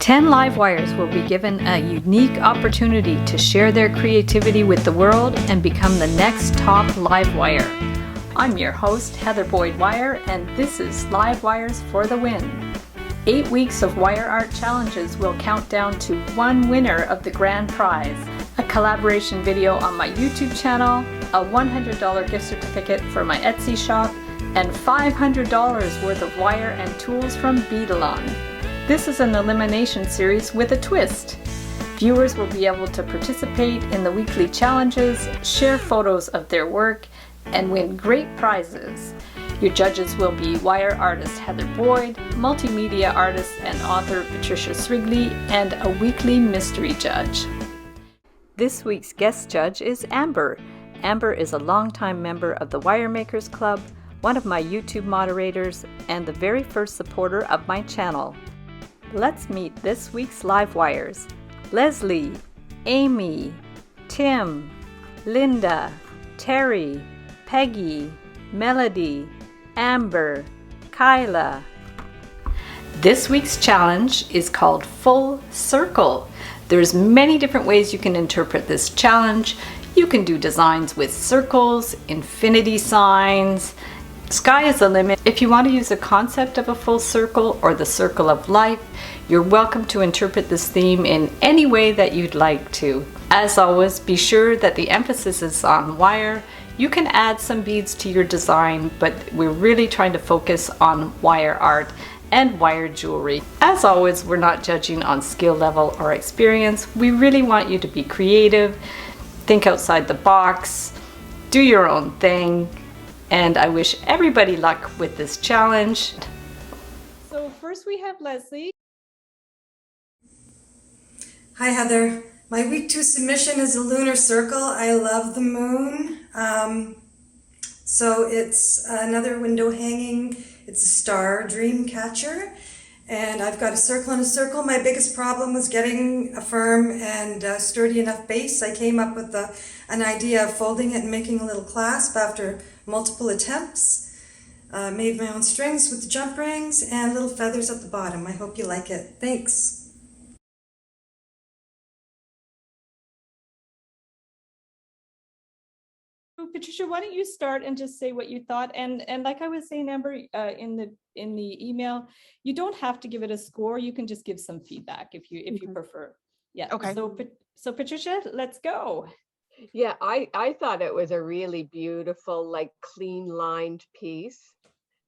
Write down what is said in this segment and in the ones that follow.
10 live wires will be given a unique opportunity to share their creativity with the world and become the next top live wire. I'm your host, Heather Boyd Wire, and this is Live Wires for the Win. 8 weeks of wire art challenges will count down to one winner of the grand prize, a collaboration video on my YouTube channel, a $100 gift certificate for my Etsy shop, and $500 worth of wire and tools from Beadalon. This is an elimination series with a twist. Viewers will be able to participate in the weekly challenges, share photos of their work, and win great prizes. Your judges will be wire artist Heather Boyd, multimedia artist and author Patricia Srigley, and a weekly mystery judge. This week's guest judge is Amber. Amber is a longtime member of the Wiremakers Club, one of my YouTube moderators, and the very first supporter of my channel. Let's meet this week's live wires. Leslie, Amy, Tim, Linda, Terry, Peggy, Melody, Amber, Kyla. This week's challenge is called Full Circle. There's many different ways you can interpret this challenge. You can do designs with circles, infinity signs. Sky is the limit. If you want to use the concept of a full circle or the circle of life, you're welcome to interpret this theme in any way that you'd like to. As always, be sure that the emphasis is on wire. You can add some beads to your design, but we're really trying to focus on wire art and wire jewelry. As always, we're not judging on skill level or experience. We really want you to be creative, think outside the box, do your own thing, and I wish everybody luck with this challenge. So first we have Leslie. Hi Heather. My week 2 submission is a lunar circle. I love the moon. So it's another window hanging. It's a star dream catcher. And I've got a circle and a circle. My biggest problem was getting a firm and sturdy enough base. I came up with an idea of folding it and making a little clasp after multiple attempts. Made my own strings with the jump rings and little feathers at the bottom. I hope you like it. Thanks. Patricia, why don't you start and just say what you thought? And like I was saying, Amber, in the email, you don't have to give it a score. You can just give some feedback if you prefer. Yeah. Okay. So Patricia, let's go. Yeah, I thought it was a really beautiful, like clean lined piece.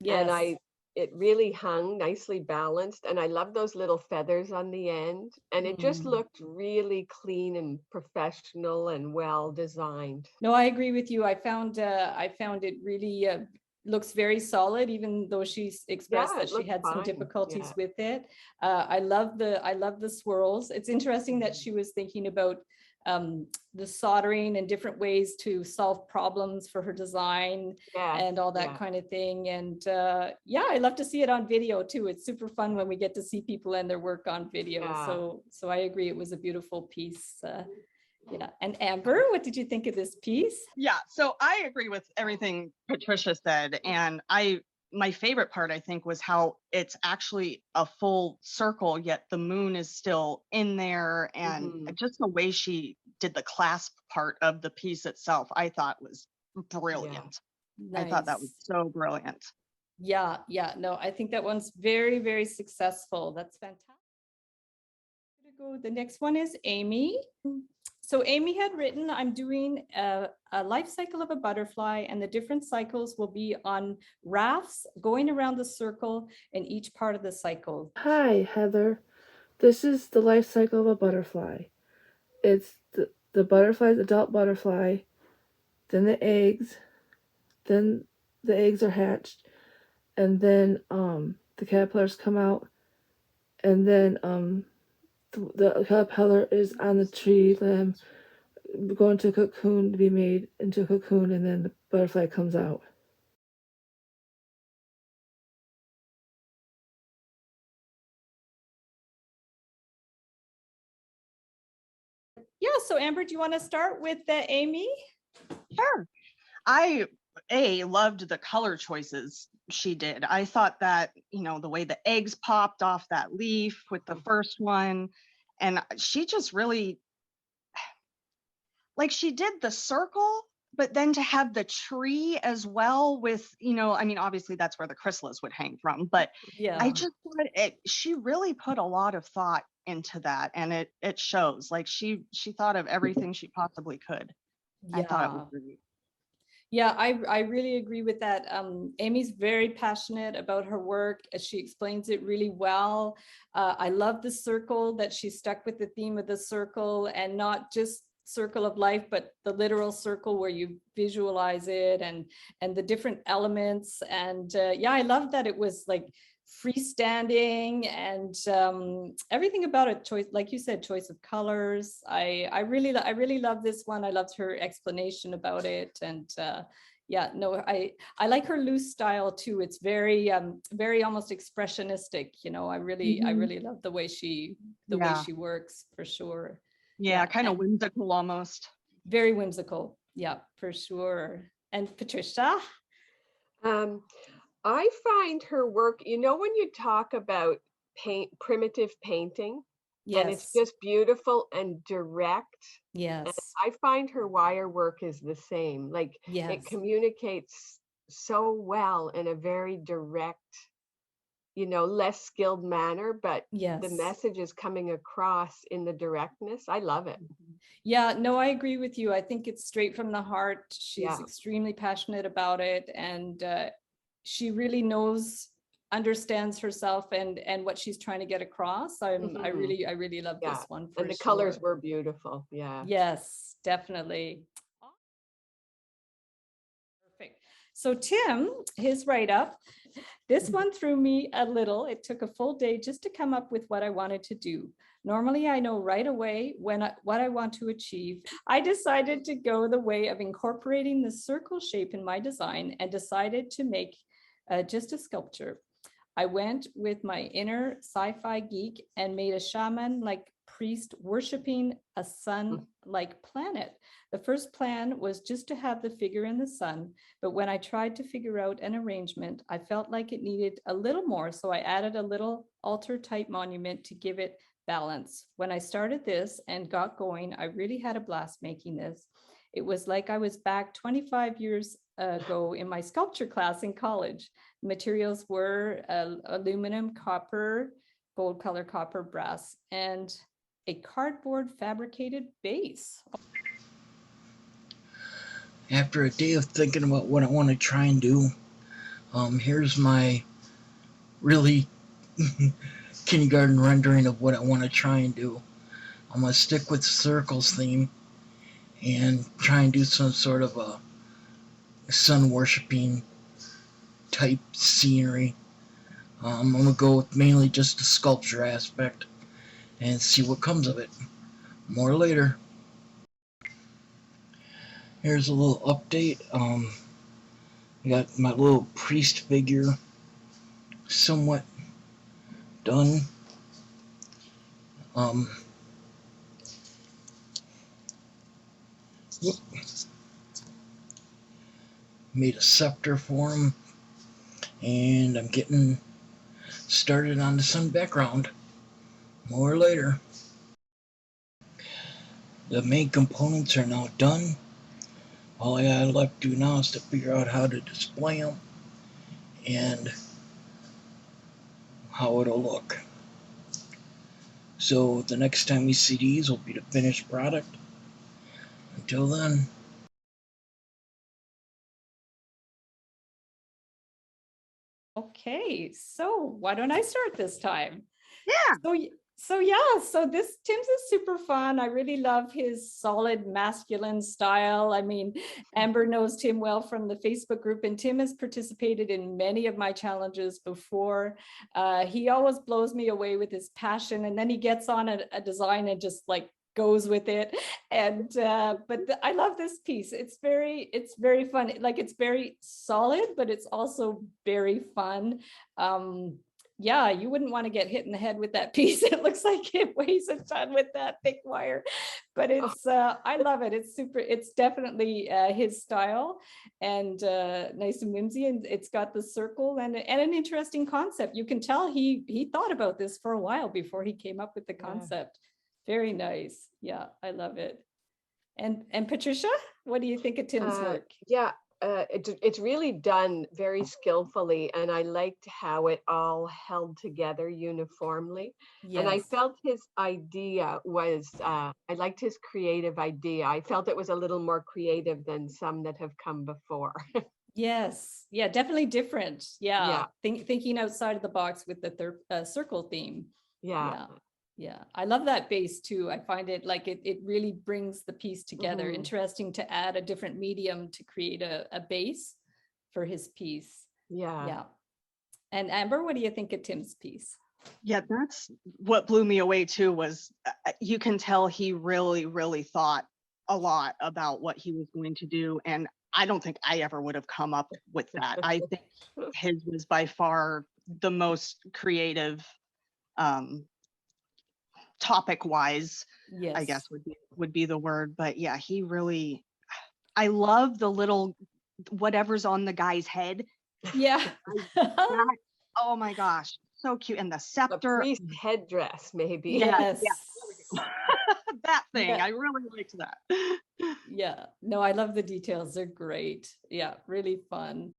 Yes. And it really hung nicely balanced, and I love those little feathers on the end, and it just looked really clean and professional and well designed. No, I agree with you. I found it really looks very solid, even though she's expressed that she had some difficulties with it. I love the swirls. It's interesting that she was thinking about the soldering and different ways to solve problems for her design and all that kind of thing. And yeah, I love to see it on video too. It's super fun when we get to see people and their work on video. So I agree, it was a beautiful piece. Yeah. And Amber, what did you think of this piece? Yeah, so I agree with everything Patricia said. And my favorite part, I think, was how it's actually a full circle, yet the moon is still in there. And just the way she did the clasp part of the piece itself, I thought was brilliant. Nice. I thought that was so brilliant. Yeah. No, I think that one's very, very successful. That's fantastic. The next one is Amy. So Amy had written, I'm doing a life cycle of a butterfly, and the different cycles will be on rafts going around the circle in each part of the cycle. Hi, Heather. This is the life cycle of a butterfly. It's the butterfly's adult butterfly, then the eggs are hatched, and then the caterpillars come out, and then the caterpillar is on the tree limb going to a cocoon to be made into a cocoon, and then the butterfly comes out. Yeah, so Amber, do you want to start with Amy? Sure. I loved the color choices she did. I thought that, the way the eggs popped off that leaf with the first one, and she just really, like, she did the circle, but then to have the tree as well with, obviously that's where the chrysalis would hang from, but I Yeah. just thought she really put a lot of thought into that, and it shows. Like, she thought of everything she possibly could. I thought it was Yeah. really. Yeah, I really agree with that. Amy's very passionate about her work. She explains it really well. I love the circle, that she stuck with the theme of the circle, and not just circle of life, but the literal circle where you visualize it, and the different elements. And yeah, I love that it was like freestanding, and everything about it, choice, like you said, choice of colors. I really love this one. I loved her explanation about it. And yeah, no, I like her loose style too. It's very very almost expressionistic, I really love the way she Yeah. works, for sure. Yeah, Yeah, kind of and whimsical almost. very whimsical. Yeah, for sure. And Patricia? Um, I find her work, when you talk about primitive painting, and it's Yes. just beautiful and direct, and Yes. I find her wire work is the same. Like, it Yes. communicates so well in a very direct, less skilled manner, but the Yes. message is coming across in the directness. I love it. Yeah, no, I agree with you. I think it's straight from the heart. She's Yeah. extremely passionate about it, and she really understands herself and what she's trying to get across. I Mhm. really love Yeah. this one, And for the colors sure. were beautiful. Yeah. Yes, definitely. Perfect. So Tim, his write-up, this one threw me a little. It took a full day just to come up with what I wanted to do. Normally, I know right away what I want to achieve. I decided to go the way of incorporating the circle shape in my design, and decided to make just a sculpture. I went with my inner sci-fi geek and made a shaman-like priest worshiping a sun-like planet. The first plan was just to have the figure in the sun, but when I tried to figure out an arrangement, I felt like it needed a little more, so I added a little altar-type monument to give it balance. When I started this and got going, I really had a blast making this. It was like I was back 25 years ago in my sculpture class in college. Materials were aluminum, copper, gold color copper, brass, and a cardboard fabricated base. After a day of thinking about what I want to try and do, here's my really kindergarten rendering of what I want to try and do. I'm going to stick with the circles theme and try and do some sort of a sun worshipping type scenery. I'm going to go with mainly just the sculpture aspect and see what comes of it. More later. Here's a little update. I got my little priest figure somewhat done. Made a scepter for him, and I'm getting started on the sun background. More later. The main components are now done. All I got left to do now is to figure out how to display them and how it'll look. So the next time we see these will be the finished product. Until then. Okay, so why don't I start this time? Yeah. So this Tim's is super fun. I really love his solid masculine style. I mean, Amber knows Tim well from the Facebook group, and Tim has participated in many of my challenges before. He always blows me away with his passion, and then he gets on a design and just like goes with it. And I love this piece. It's very fun. Like, it's very solid, but it's also very fun. Yeah, you wouldn't want to get hit in the head with that piece. It looks like it weighs a ton with that thick wire, but it's I love it. It's super. It's definitely his style, and nice and whimsy. And it's got the circle and an interesting concept. You can tell he thought about this for a while before he came up with the concept. Very nice. Yeah, I love it. And Patricia, what do you think of Tim's work? Yeah, it's really done very skillfully, and I liked how it all held together uniformly. And I Yes. felt his idea was, I liked his creative idea. I felt it was a little more creative than some that have come before. Yes. Yeah, definitely different. Yeah. Yeah. Thinking outside of the box with the circle theme. Yeah. Yeah. Yeah. I love that base too. I find it like it really brings the piece together. Mhm. Interesting to add a different medium to create a base for his piece. Yeah. Yeah. And Amber, what do you think of Tim's piece? Yeah, that's what blew me away too, was you can tell he really, really thought a lot about what he was going to do. And I don't think I ever would have come up with that. I think his was by far the most creative, topic wise, Yes. I guess would be the word. But yeah, he really, I love the little whatever's on the guy's head. Yeah. That, oh my gosh, so cute. And the A scepter. priest headdress, maybe. Yes. That thing. Yeah. I really liked that. Yeah. No, I love the details. They're great. Yeah, really fun.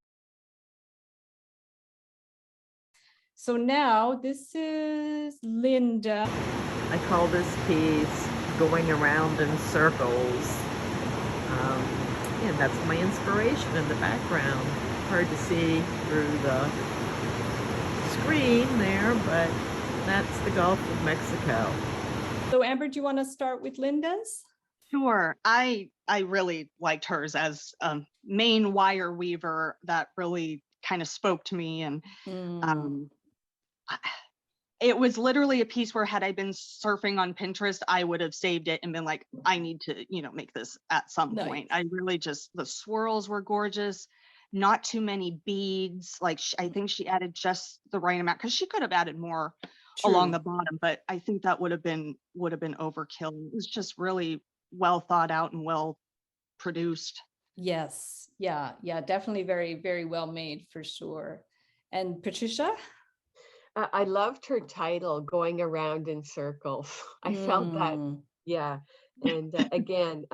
So now this is Linda. I call this piece Going Around in Circles. And that's my inspiration in the background. Hard to see through the screen there, but that's the Gulf of Mexico. So Amber, do you want to start with Linda's? Sure. I really liked hers as a main wire weaver. That really kind of spoke to me. And it was literally a piece where had I been surfing on Pinterest, I would have saved it and been like, I need to, make this at some point. I really the swirls were gorgeous. Not too many beads. Like I think she added just the right amount, because she could have added more along the bottom, but I think that would have been overkill. It was just really well thought out and well produced. Yes. Yeah. Yeah. Definitely very, very well made for sure. And Patricia? I loved her title, Going Around in Circles. I felt that, yeah. And again,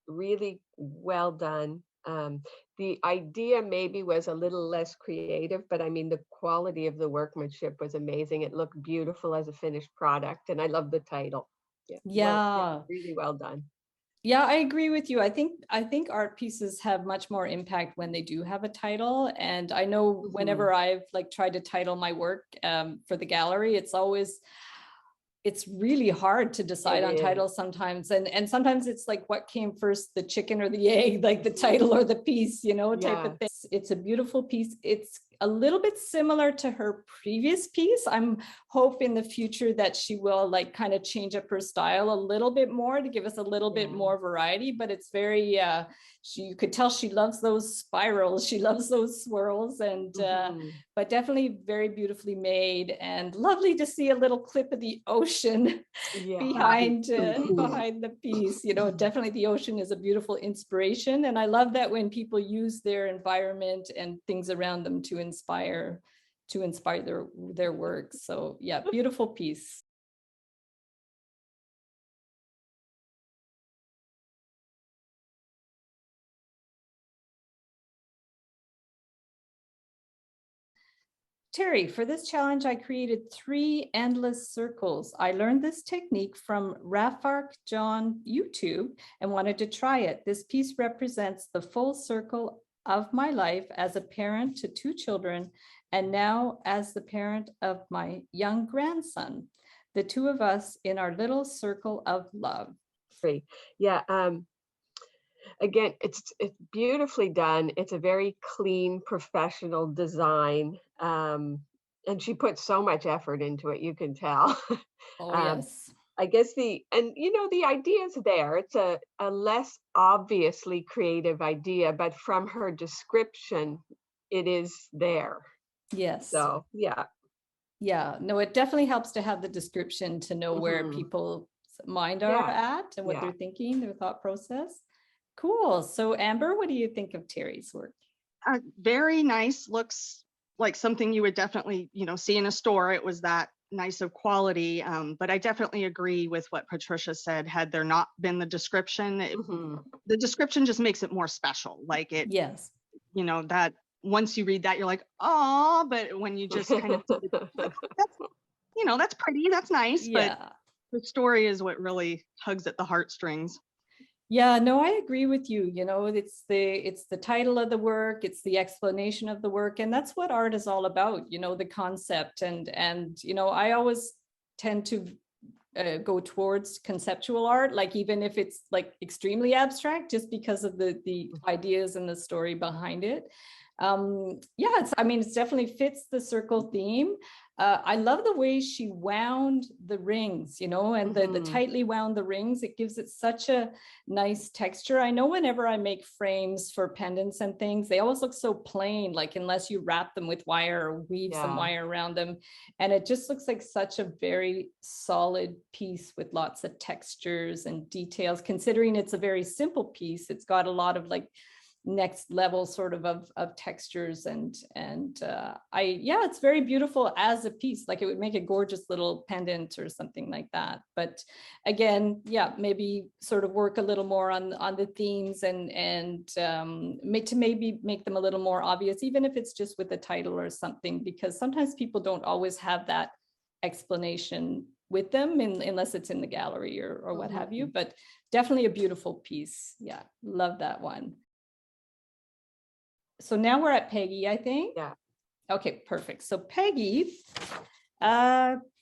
really well done. The idea maybe was a little less creative, but I mean, the quality of the workmanship was amazing. It looked beautiful as a finished product, and I love the title. Yeah, really well done. Yeah, I agree with you. I think art pieces have much more impact when they do have a title. And I know whenever I've tried to title my work for the gallery, it's really hard to decide on titles sometimes. And sometimes it's like, what came first, the chicken or the egg, like the title or the piece, type of thing. It's a beautiful piece. It's a little bit similar to her previous piece. I'm hoping in the future that she will kind of change up her style a little bit more to give us a little bit more variety, but it's very, you could tell she loves those spirals. She loves those swirls, and, but definitely very beautifully made, and lovely to see a little clip of the ocean behind the piece. Definitely the ocean is a beautiful inspiration. And I love that when people use their environment and things around them to inspire their work. So yeah, beautiful piece. Terry, for this challenge, I created 3 endless circles. I learned this technique from Rafark John YouTube and wanted to try it. This piece represents the full circle of my life as a parent to 2 children, and now as the parent of my young grandson, the 2 of us in our little circle of love. Yeah. Again, it's beautifully done. It's a very clean, professional design. And she put so much effort into it, you can tell. Yes. I guess the idea is there. It's a less obviously creative idea, but from her description, it is there. Yes. So, yeah. Yeah, no, it definitely helps to have the description to know where Mhm. people's mind are Yeah, at and what yeah. they're thinking, their thought process. Cool. So Amber, what do you think of Terry's work? Very nice. Looks like something you would definitely, see in a store. It was that nice of quality. But I definitely agree with what Patricia said. Had there not been the description, Mhm. the description just makes it more special. Like it, Yes. that once you read that, you're like, oh, but when you just kind of, like, oh, that's pretty, that's nice. But Yeah. the story is what really tugs at the heartstrings. Yeah, no, I agree with you. It's the title of the work, it's the explanation of the work, and that's what art is all about, the concept. And I always tend to go towards conceptual art, like even if it's like extremely abstract, just because of the ideas and the story behind it. Yeah, it definitely fits the circle theme. I love the way she wound the rings, and the tightly wound the rings. It gives it such a nice texture. I know whenever I make frames for pendants and things, they always look so plain, like unless you wrap them with wire or weave some Yeah. wire around them. And it just looks like such a very solid piece with lots of textures and details. Considering it's a very simple piece, it's got a lot of like next level sort of textures and it's very beautiful as a piece. Like it would make a gorgeous little pendant or something like that. But again, yeah, maybe sort of work a little more on the themes and maybe make them a little more obvious, even if it's just with a title or something, because sometimes people don't always have that explanation with them unless it's in the gallery or what have you. But definitely a beautiful piece. Yeah, love that one. So now we're at Peggy, I think. Yeah. Okay, perfect. So Peggy,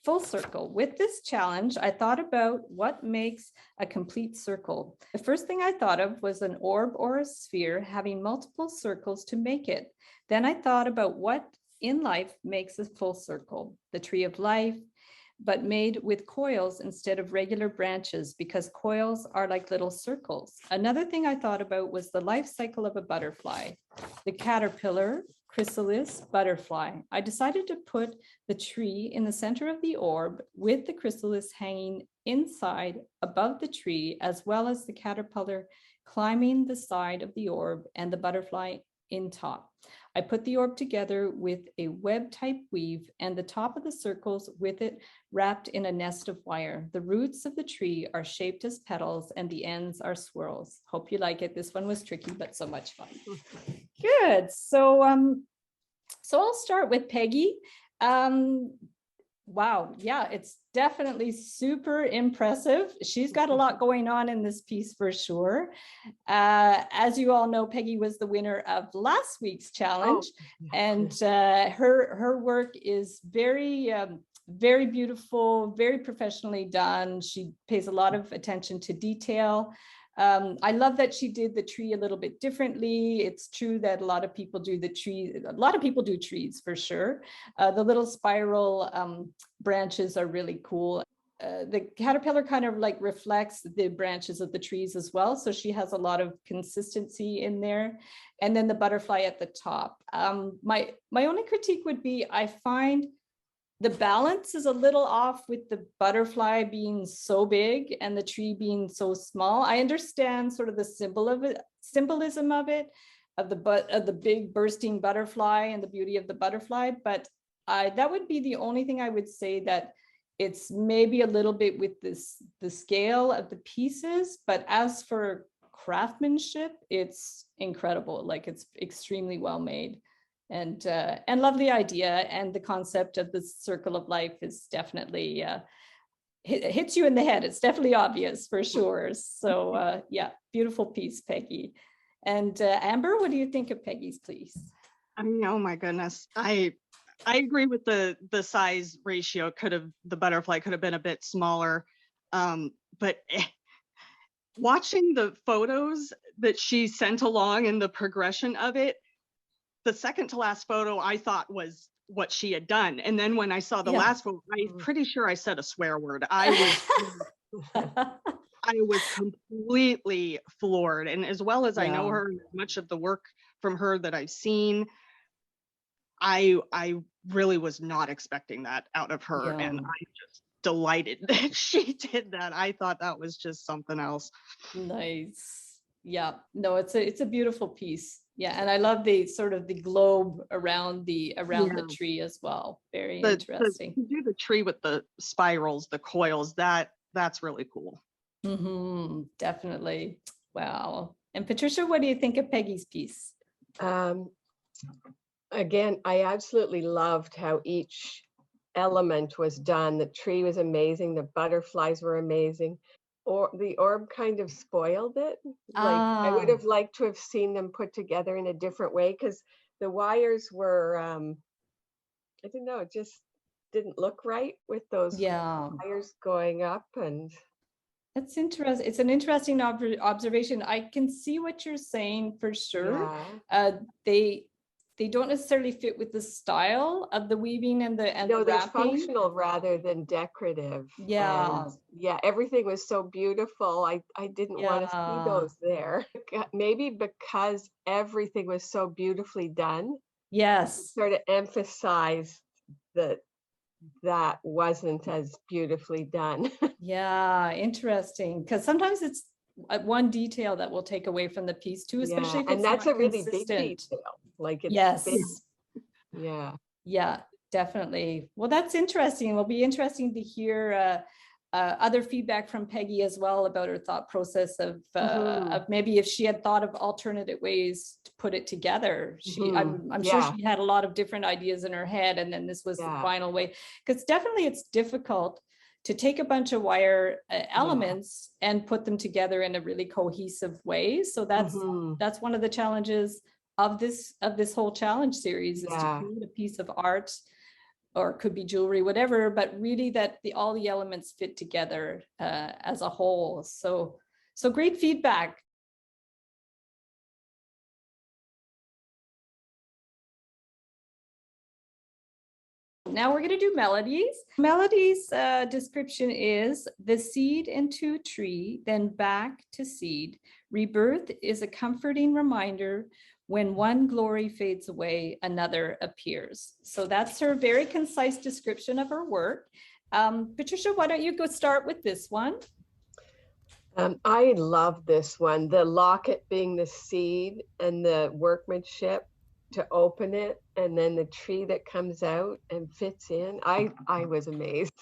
full circle. With this challenge, I thought about what makes a complete circle. The first thing I thought of was an orb or a sphere having multiple circles to make it. Then I thought about what in life makes a full circle. The tree of life, but made with coils instead of regular branches, because coils are like little circles. Another thing I thought about was the life cycle of a butterfly. The caterpillar, chrysalis, butterfly. I decided to put the tree in the center of the orb with the chrysalis hanging inside above the tree, as well as the caterpillar climbing the side of the orb and the butterfly in top. I put the orb together with a web type weave and the top of the circles with it wrapped in a nest of wire. The roots of the tree are shaped as petals and the ends are swirls. Hope you like it. This one was tricky, but so much fun. Good. So I'll start with Peggy. Wow. Yeah, it's definitely super impressive. She's got a lot going on in this piece for sure. As you all know, Peggy was the winner of last week's challenge, and her work is very, very beautiful, very professionally done. She pays a lot of attention to detail. I love that she did the tree a little bit differently. It's true that a lot of people do the tree. A lot of people do trees for sure. The little spiral branches are really cool. The caterpillar kind of like reflects the branches of the trees as well. So she has a lot of consistency in there. And then the butterfly at the top. My only critique would be, I find the balance is a little off with the butterfly being so big and the tree being so small. I understand sort of the symbolism of it, of the big bursting butterfly and the beauty of the butterfly, but that would be the only thing I would say, that it's maybe a little bit with the scale of the pieces, but as for craftsmanship, it's incredible. Like, it's extremely well made. And lovely idea, and the concept of the circle of life is definitely hits you in the head. It's definitely obvious for sure. So yeah, beautiful piece, Peggy. And Amber, what do you think of Peggy's piece? Oh my goodness, I agree with the size ratio. The butterfly could have been a bit smaller, but watching the photos that she sent along and the progression of it, the second to last photo I thought was what she had done. And then when I saw the last photo, I'm pretty sure I said a swear word. I was completely floored. And as well as I know her, much of the work from her that I've seen, I really was not expecting that out of her, and Yeah. I just delighted that she did that. I thought that was just something else. Nice. Yeah. No, it's a beautiful piece. Yeah, and I love the sort of the globe around the Yeah. tree as well. Very The interesting. to do the tree with the spirals, the coils, that's really cool. Definitely. Wow. And Patricia, what do you think of Peggy's piece? Um, Again, I absolutely loved how each element was done. The tree was amazing. The butterflies were amazing. Or the orb kind of spoiled it. Like I would Ah, have liked to have seen them put together in a different way because the wires were, I don't know, it just didn't look right with those yeah. wires going up and That's interesting. It's an interesting observation. I can see what you're saying for sure. yeah. Uh, they they don't necessarily fit with the style of the weaving and the No, they're wrapping. functional rather than decorative. And Yeah, yeah, everything was so beautiful. I didn't want to see yeah. those there. Maybe because everything was so beautifully done, Yes. sort of emphasized that that wasn't as beautifully done. Yeah, interesting. Because sometimes it's one detail that will take away from the piece too, especially Yeah, if and it's that's not a really big consistent. detail. Like it's big. Yes. Yeah. Yeah, definitely. Well, that's interesting. It'll be interesting to hear other feedback from Peggy as well about her thought process Hmm. of maybe if she had thought of alternative ways to put it together. Hmm. I'm sure Yeah. she had a lot of different ideas in her head, and then this was the Yeah. final way. Because definitely it's difficult to take a bunch of wire Yeah. elements and put them together in a really cohesive way. So Hmm. that's one of the challenges of this whole challenge series, is to Yeah. create a piece of art, or it could be jewelry, whatever, but really that all the elements fit together as a whole. So great feedback. Now we're going to do Melody's. Melody's description is: the seed into tree, then back to seed. Rebirth is a comforting reminder. When one glory fades away, another appears. So that's her very concise description of her work. Patricia, why don't you go start with this one? I love this one. The locket being the seed and the workmanship to open it, and then the tree that comes out and fits in. I was amazed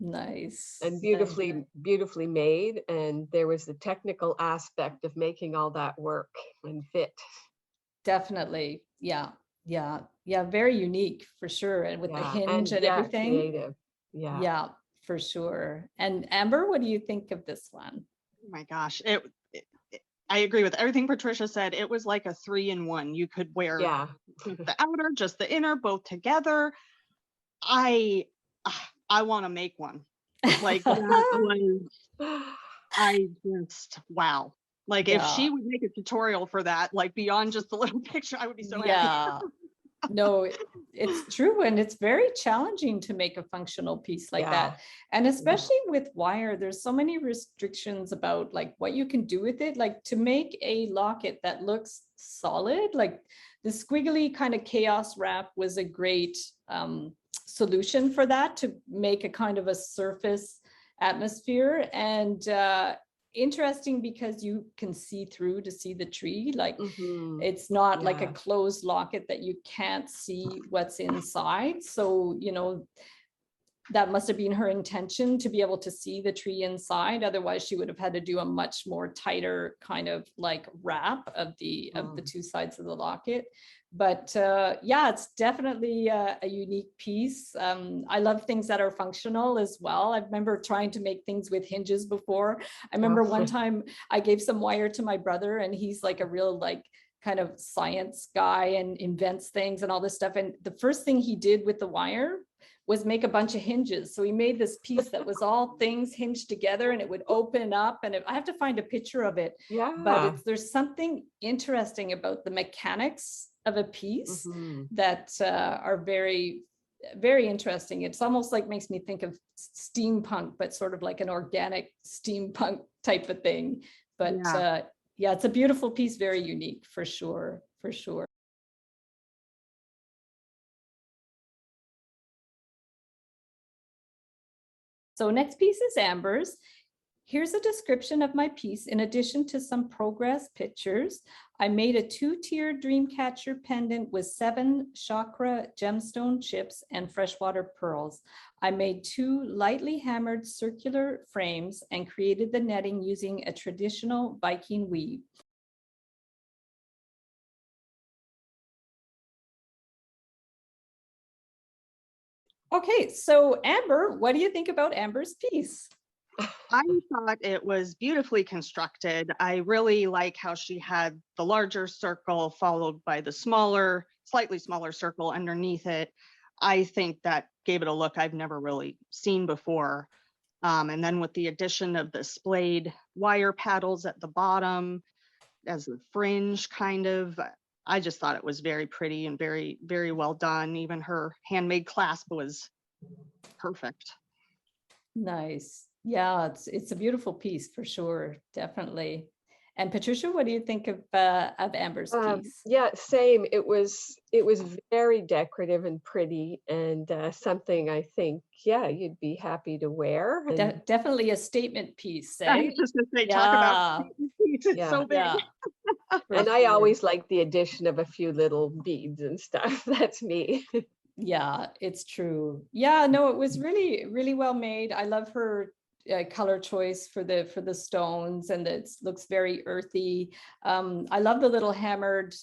Nice. and beautifully made. And there was the technical aspect of making all that work and fit. Definitely. Yeah. Yeah. Yeah. Very unique for sure. And with the Yeah, hinge and and yeah, everything. creative. Yeah. Yeah, for sure. And Amber, what do you think of this one? Oh my gosh, I agree with everything Patricia said. It was like a 3-in-1. You could wear Yeah. just the outer, just the inner, both together. I I want to make one. Like that was, I just, wow. Like if Yeah. she would make a tutorial for that, like beyond just the little picture, I would be so happy. Yeah. No, it's true. And it's very challenging to make a functional piece like Yeah. that. And especially with wire, there's so many restrictions about like what you can do with it. Like to make a locket that looks solid, like the squiggly kind of chaos wrap was a great solution for that, to make a kind of a surface atmosphere. And interesting because you can see through to see the tree. Like Mhm. it's not like a Yeah. closed locket that you can't see what's inside. So, you know, that must have been her intention, to be able to see the tree inside. Otherwise, she would have had to do a much more tighter kind of like wrap of the two sides of the locket. But yeah, it's definitely a unique piece. I love things that are functional as well. I remember trying to make things with hinges before. I remember one time I gave some wire to my brother, and he's like a real like kind of science guy and invents things and all this stuff. And the first thing he did with the wire was make a bunch of hinges. So he made this piece that was all things hinged together, and it would open up. And I have to find a picture of it. Yeah. But there's something interesting about the mechanics of a piece that are very, very interesting. It's almost like makes me think of steampunk, but sort of like an organic steampunk type of thing. But Yeah. yeah, it's a beautiful piece, very unique for sure, for sure. So next piece is Amber's. Here's a description of my piece. In addition to some progress pictures, I made a 2-tier dreamcatcher pendant with 7 chakra gemstone chips and freshwater pearls. I made 2 lightly hammered circular frames and created the netting using a traditional Viking weave. Okay, so Amber, what do you think about Amber's piece? I thought it was beautifully constructed. I really like how she had the larger circle followed by the smaller, slightly smaller circle underneath it. I think that gave it a look I've never really seen before. And then with the addition of the splayed wire paddles at the bottom as a fringe kind of, I just thought it was very pretty and very, very well done. Even her handmade clasp was perfect. Nice. Yeah, it's a beautiful piece for sure, definitely. And Patricia, what do you think of Amber's piece? Yeah, same. It was very decorative and pretty, and something I think, yeah, you'd be happy to wear. And Definitely a statement piece, I eh? was just gonna say, talk about it's Yeah. so big. Yeah. and I always like the addition of a few little beads and stuff. That's me. Yeah, it's true. Yeah, no, it was really, really well made. I love her color choice for the stones, and it looks very earthy. I love the little hammered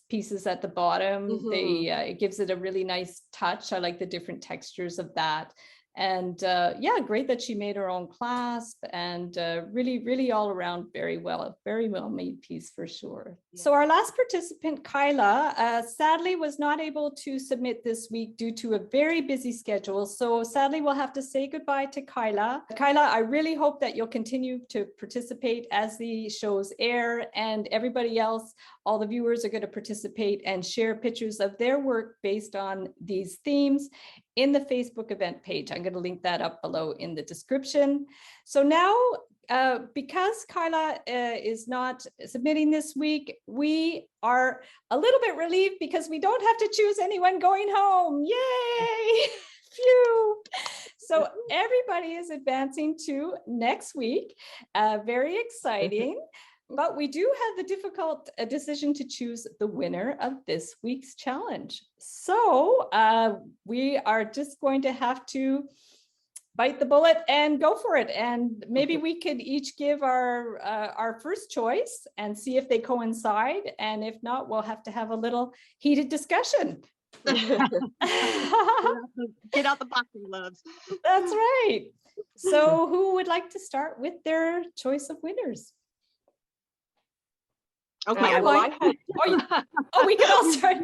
pieces at the bottom. They it gives it a really nice touch. I like the different textures of that. And yeah, great that she made her own clasp, and really, really all around very well made piece for sure. Yeah. So our last participant, Kyla, sadly was not able to submit this week due to a very busy schedule. So sadly, we'll have to say goodbye to Kyla. Kyla, I really hope that you'll continue to participate as the shows air, and everybody else, all the viewers are going to participate and share pictures of their work based on these themes in the Facebook event page. I'm going to link that up below in the description. So now, because Kyla is not submitting this week, we are a little bit relieved because we don't have to choose anyone going home. Yay! Phew! So everybody is advancing to next week. Very exciting. But we do have the difficult decision to choose the winner of this week's challenge. So we are just going to have to bite the bullet and go for it. And maybe we could each give our first choice and see if they coincide. And if not, we'll have to have a little heated discussion. Get out the boxing gloves. That's right. So who would like to start with their choice of winners? Okay. We can all start.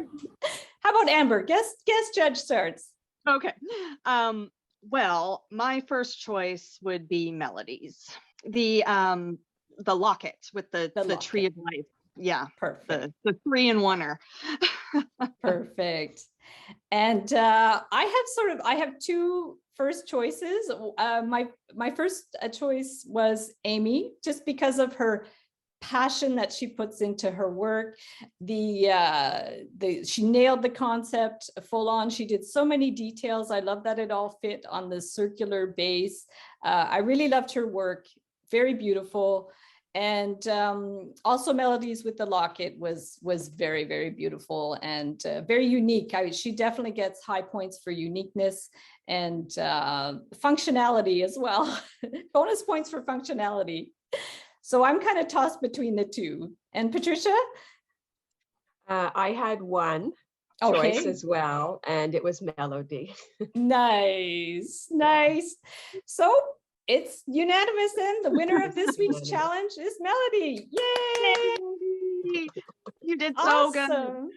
How about Amber? Guest judge starts. Okay. Well, my first choice would be Melodies. The locket with the tree of life. Yeah. Perfect. The 3-in-1er. Perfect. And I have 2 first choices. My first choice was Amy, just because of her passion that she puts into her work. She nailed the concept full on. She did so many details. I love that it all fit on the circular base. I really loved her work. Very beautiful. And also Melodies with the locket was very, very beautiful and very unique. She definitely gets high points for uniqueness and functionality as well. Bonus points for functionality. So I'm kind of tossed between the 2. And Patricia? I had one choice as well, and it was Melody. Nice. So it's unanimous then. The winner of this week's challenge is Melody. Yay! You did so good.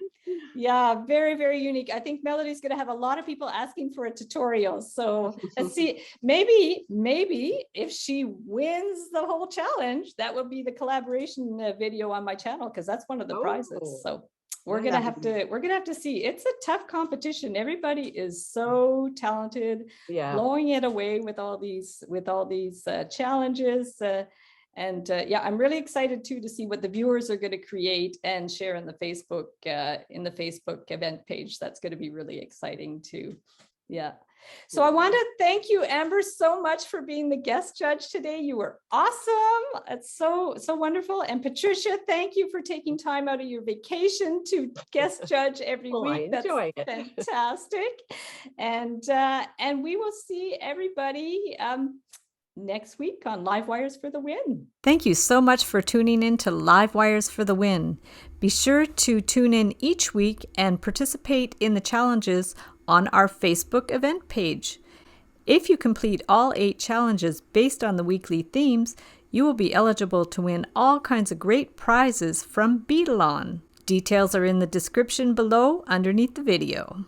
Yeah, very, very unique. I think Melody's going to have a lot of people asking for a tutorial. So let's see, maybe if she wins the whole challenge, that will be the collaboration video on my channel, because that's one of the prizes. So we're gonna have to see. It's a tough competition. Everybody is so talented, blowing it away with all these challenges. Yeah, I'm really excited too to see what the viewers are going to create and share in the Facebook event page. That's going to be really exciting too. Yeah. So I want to thank you, Amber, so much for being the guest judge today. You were awesome. It's so wonderful. And Patricia, thank you for taking time out of your vacation to guest judge every Well, I week. That's enjoy it. fantastic. And we will see everybody next week on Live Wires for the Win. Thank you so much for tuning in to Live Wires for the Win. Be sure to tune in each week and participate in the challenges on our Facebook event page. If you complete all 8 challenges based on the weekly themes, you will be eligible to win all kinds of great prizes from Beadalon. Details are in the description below underneath the video.